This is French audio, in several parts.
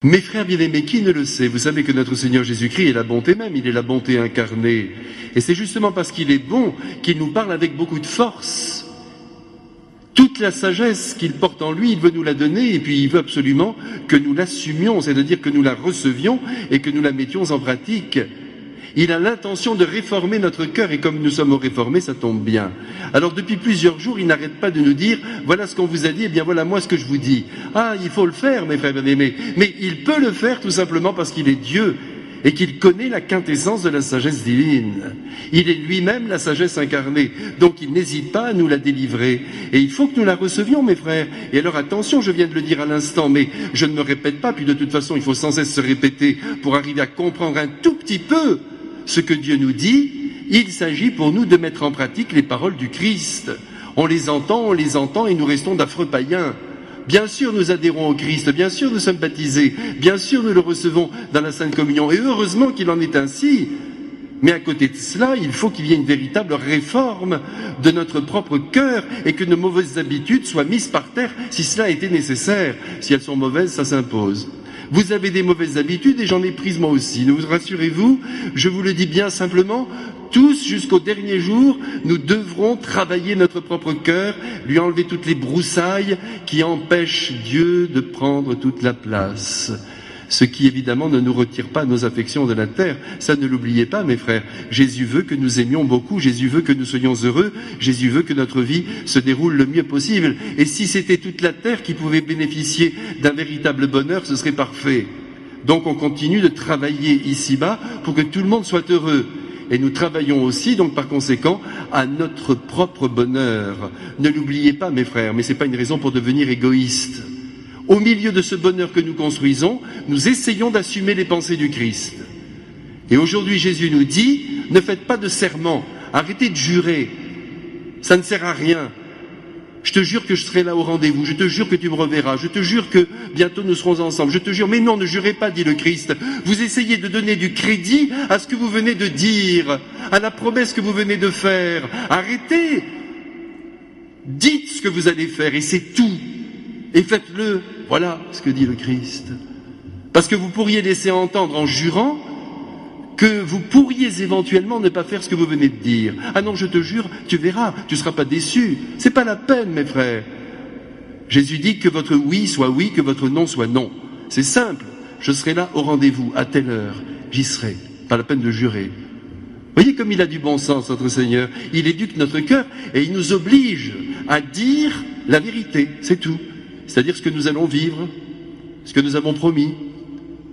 Mes frères bien-aimés, qui ne le sait? Vous savez que notre Seigneur Jésus-Christ est la bonté même, il est la bonté incarnée. Et c'est justement parce qu'il est bon qu'il nous parle avec beaucoup de force. Toute la sagesse qu'il porte en lui, il veut nous la donner et puis il veut absolument que nous l'assumions, c'est-à-dire que nous la recevions et que nous la mettions en pratique. Il a l'intention de réformer notre cœur et comme nous sommes réformés, ça tombe bien. Alors depuis plusieurs jours, il n'arrête pas de nous dire « Voilà ce qu'on vous a dit, et bien voilà moi ce que je vous dis. » Ah, il faut le faire, mes frères bien-aimés. Mais il peut le faire tout simplement parce qu'il est Dieu et qu'il connaît la quintessence de la sagesse divine. Il est lui-même la sagesse incarnée, donc il n'hésite pas à nous la délivrer. Et il faut que nous la recevions, mes frères. Et alors attention, je viens de le dire à l'instant, mais je ne me répète pas, puis de toute façon, il faut sans cesse se répéter pour arriver à comprendre un tout petit peu ce que Dieu nous dit. Il s'agit pour nous de mettre en pratique les paroles du Christ. On les entend et nous restons d'affreux païens. Bien sûr, nous adhérons au Christ, bien sûr, nous sommes baptisés, bien sûr, nous le recevons dans la Sainte Communion, et heureusement qu'il en est ainsi. Mais à côté de cela, il faut qu'il y ait une véritable réforme de notre propre cœur et que nos mauvaises habitudes soient mises par terre si cela a été nécessaire. Si elles sont mauvaises, ça s'impose. Vous avez des mauvaises habitudes et j'en ai prises moi aussi. Ne vous rassurez-vous, je vous le dis bien simplement, tous jusqu'au dernier jour, nous devrons travailler notre propre cœur, lui enlever toutes les broussailles qui empêchent Dieu de prendre toute la place. Ce qui évidemment ne nous retire pas nos affections de la terre. Ça ne l'oubliez pas, mes frères. Jésus veut que nous aimions beaucoup, Jésus veut que nous soyons heureux, Jésus veut que notre vie se déroule le mieux possible. Et si c'était toute la terre qui pouvait bénéficier d'un véritable bonheur, ce serait parfait. Donc on continue de travailler ici-bas pour que tout le monde soit heureux. Et nous travaillons aussi, donc par conséquent, à notre propre bonheur. Ne l'oubliez pas, mes frères, mais ce n'est pas une raison pour devenir égoïste. Au milieu de ce bonheur que nous construisons, nous essayons d'assumer les pensées du Christ. Et aujourd'hui, Jésus nous dit, ne faites pas de serment, arrêtez de jurer, ça ne sert à rien. Je te jure que je serai là au rendez-vous, je te jure que tu me reverras, je te jure que bientôt nous serons ensemble, je te jure, mais non, ne jurez pas, dit le Christ. Vous essayez de donner du crédit à ce que vous venez de dire, à la promesse que vous venez de faire. Arrêtez, dites ce que vous allez faire et c'est tout. Et faites-le, voilà ce que dit le Christ. Parce que vous pourriez laisser entendre en jurant que vous pourriez éventuellement ne pas faire ce que vous venez de dire. Ah non, je te jure, tu verras, tu ne seras pas déçu. C'est pas la peine, mes frères. Jésus dit que votre oui soit oui, que votre non soit non. C'est simple. Je serai là au rendez-vous, à telle heure. J'y serai. Pas la peine de jurer. Voyez comme il a du bon sens, notre Seigneur. Il éduque notre cœur et il nous oblige à dire la vérité. C'est tout. C'est-à-dire ce que nous allons vivre, ce que nous avons promis.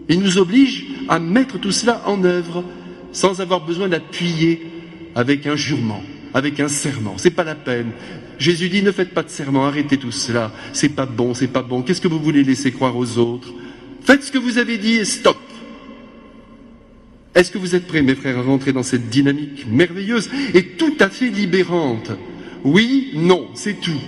Il nous oblige à mettre tout cela en œuvre sans avoir besoin d'appuyer avec un jurement, avec un serment. C'est pas la peine. Jésus dit ne faites pas de serment, arrêtez tout cela. C'est pas bon, c'est pas bon. Qu'est-ce que vous voulez laisser croire aux autres? Faites ce que vous avez dit et stop. Est-ce que vous êtes prêts, mes frères, à rentrer dans cette dynamique merveilleuse et tout à fait libérante? Oui, non, c'est tout.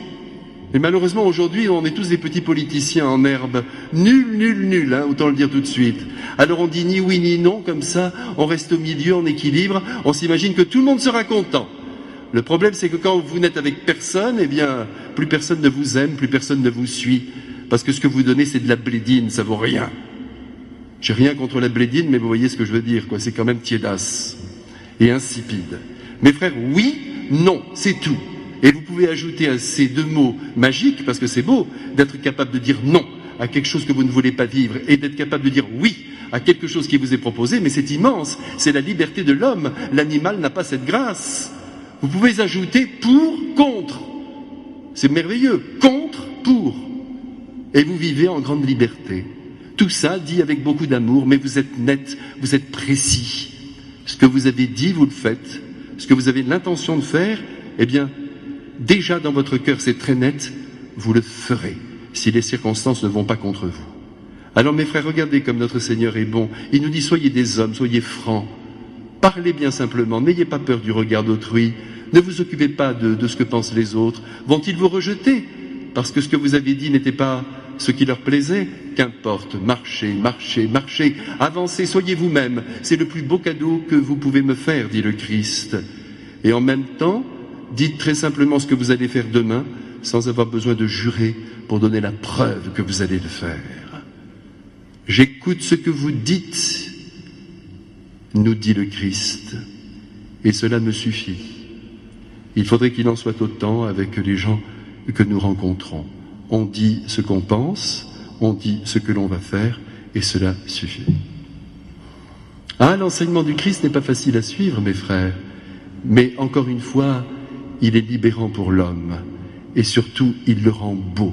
Et malheureusement, aujourd'hui, on est tous des petits politiciens en herbe. Nul, hein, autant le dire tout de suite. Alors on dit ni oui ni non, comme ça, on reste au milieu, en équilibre, on s'imagine que tout le monde sera content. Le problème, c'est que quand vous n'êtes avec personne, eh bien, plus personne ne vous aime, plus personne ne vous suit. Parce que ce que vous donnez, c'est de la blédine, ça vaut rien. J'ai rien contre la blédine, mais vous voyez ce que je veux dire, quoi. C'est quand même tiédasse et insipide. Mes frères, oui, non, c'est tout. Et vous pouvez ajouter à ces deux mots magiques, parce que c'est beau d'être capable de dire non à quelque chose que vous ne voulez pas vivre et d'être capable de dire oui à quelque chose qui vous est proposé, mais c'est immense, c'est la liberté de l'homme. L'animal n'a pas cette grâce. Vous pouvez ajouter pour, contre. C'est merveilleux. Contre, pour. Et vous vivez en grande liberté. Tout ça dit avec beaucoup d'amour, mais vous êtes net, vous êtes précis. Ce que vous avez dit, vous le faites. Ce que vous avez l'intention de faire, eh bien, déjà dans votre cœur, c'est très net, vous le ferez, si les circonstances ne vont pas contre vous. Alors mes frères, regardez comme notre Seigneur est bon. Il nous dit, soyez des hommes, soyez francs. Parlez bien simplement, n'ayez pas peur du regard d'autrui. Ne vous occupez pas de ce que pensent les autres. Vont-ils vous rejeter parce que ce que vous avez dit n'était pas ce qui leur plaisait? Qu'importe, marchez, marchez, marchez, avancez, soyez vous-même. C'est le plus beau cadeau que vous pouvez me faire, dit le Christ. Et en même temps, dites très simplement ce que vous allez faire demain, sans avoir besoin de jurer pour donner la preuve que vous allez le faire. J'écoute ce que vous dites, nous dit le Christ, et cela me suffit. Il faudrait qu'il en soit autant avec les gens que nous rencontrons. On dit ce qu'on pense, on dit ce que l'on va faire, et cela suffit. Ah, l'enseignement du Christ n'est pas facile à suivre, mes frères, mais encore une fois, il est libérant pour l'homme, et surtout, il le rend beau.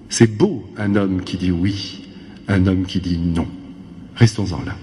C'est beau un homme qui dit oui, un homme qui dit non. Restons-en là.